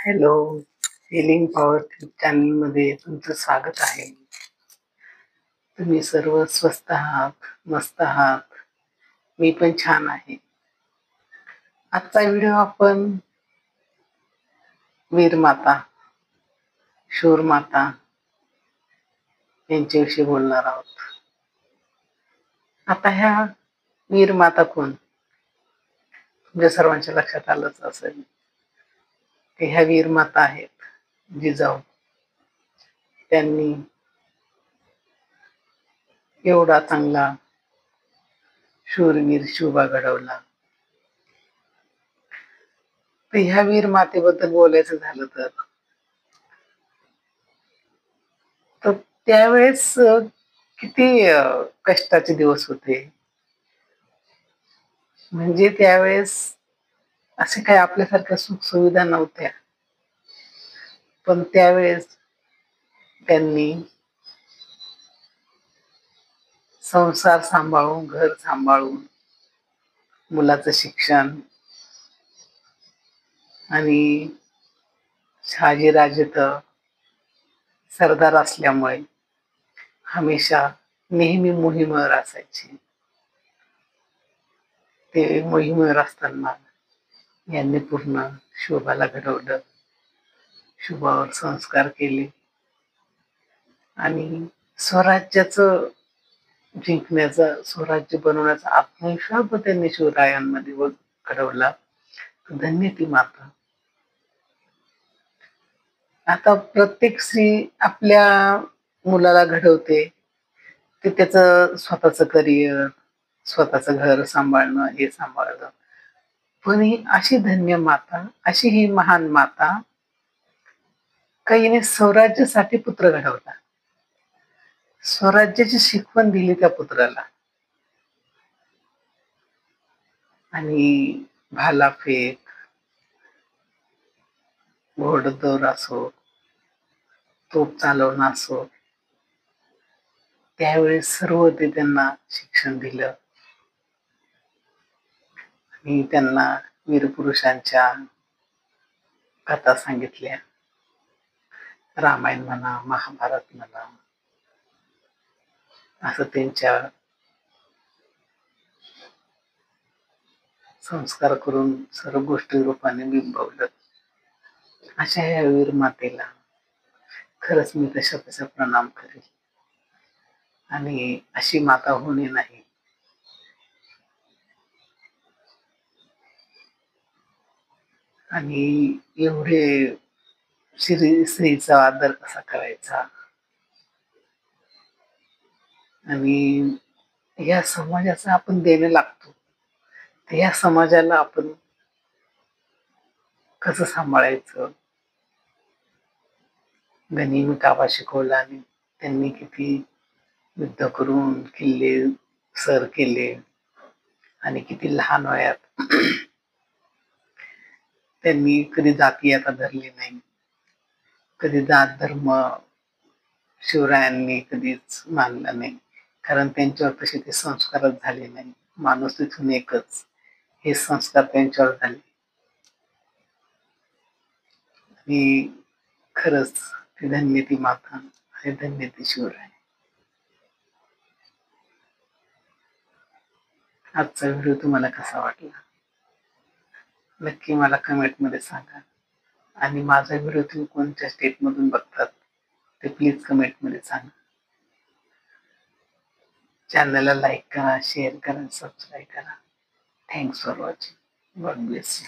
Hello, healing power चॅनलमध्ये तुमचं स्वागत आहे. तुम्ही सर्व स्वस्त आहात, मस्त आहात. मी पण छान आहे. आजचा व्हिडिओ आपण वीरमाता, शूरमाता यांच्याविषयी बोलणार आहोत. आता ह्या वीरमाता कोण? तुमच्या सर्वांच्या लक्षात आलंच असेल की ह्या वीरमाता आहेत जिजाऊ. त्यांनी एवढा चांगला शूरवीर शोभा घडवला. तर ह्या वीर मातेबद्दल बोलायचं झालं तर त्यावेळेस किती कष्टाचे दिवस होते. म्हणजे त्यावेळेस असे काही आपल्यासारख्या सुख सुविधा नव्हत्या, पण त्यावेळेस त्यांनी संसार सांभाळून, घर सांभाळून, मुलाचं शिक्षण आणि शहाजीराजे तर सरदार असल्यामुळे हमेशा नेहमी मोहिमेवर असायचे. ते मोहिमेवर असताना यांनी पूर्ण शोभाला घडवलं, शोभावर संस्कार केले आणि स्वराज्याचं जिंकण्याचा, स्वराज्य बनवण्याचा आत्मविश्वास त्यांनी शिवरायांमध्ये घडवला. धन्य ती माता. आता प्रत्येक स्त्री आपल्या मुलाला घडवते ते त्याचं स्वतःचं करिअर, स्वतःचं घर सांभाळणं, हे सांभाळणं. पण ही अशी धन्य माता, अशी ही महान माता, काहीने स्वराज्यासाठी पुत्र घडवला. स्वराज्याची शिकवण दिली त्या पुत्राला. आणि भालाफेक, घोडदौड असो, तोफ चालवणं असो, त्यावेळेस सर्व ते त्यांना शिक्षण दिलं आणि त्यांना वीरपुरुषांच्या कथा सांगितल्या. रामायण म्हणा, महाभारत म्हणा, असं त्यांच्या संस्कार करून सर्व गोष्टी रूपाने बिंबवलं. अशा या वीर मातेला खरंच मी तशा प्रणाम करेल. आणि अशी माता होणे नाही. आणि एवढे स्त्रीचा आदर कसा करायचा, आणि या समाजाचं आपण देणं लागतो, तर या समाजाला आपण कसं सांभाळायचं, गनिमी शिकवला. आणि त्यांनी किती युद्ध करून किल्ले सर केले आणि किती लहान वयात त्यांनी कधी जातीयता धरली नाही, कधी जात धर्म शिवरायांनी कधीच मानला नाही, कारण त्यांच्यावर तसे ते संस्कारच झाले नाही. माणूस तिथून एकच, हे संस्कार त्यांच्यावर झाले. आणि खरंच ती धन्य ती माता आणि धन्य ती शिवराय. आजचा व्हिडिओ तुम्हाला कसा वाटला नक्की मला कमेंटमध्ये सांगा. आणि माझा व्हिडिओ तुम्ही कोणत्या स्टेटमधून बघतात ते प्लीज कमेंटमध्ये सांगा. चॅनलला लाईक करा, शेअर करा, सबस्क्राईब करा. Thanks for watching. God bless you.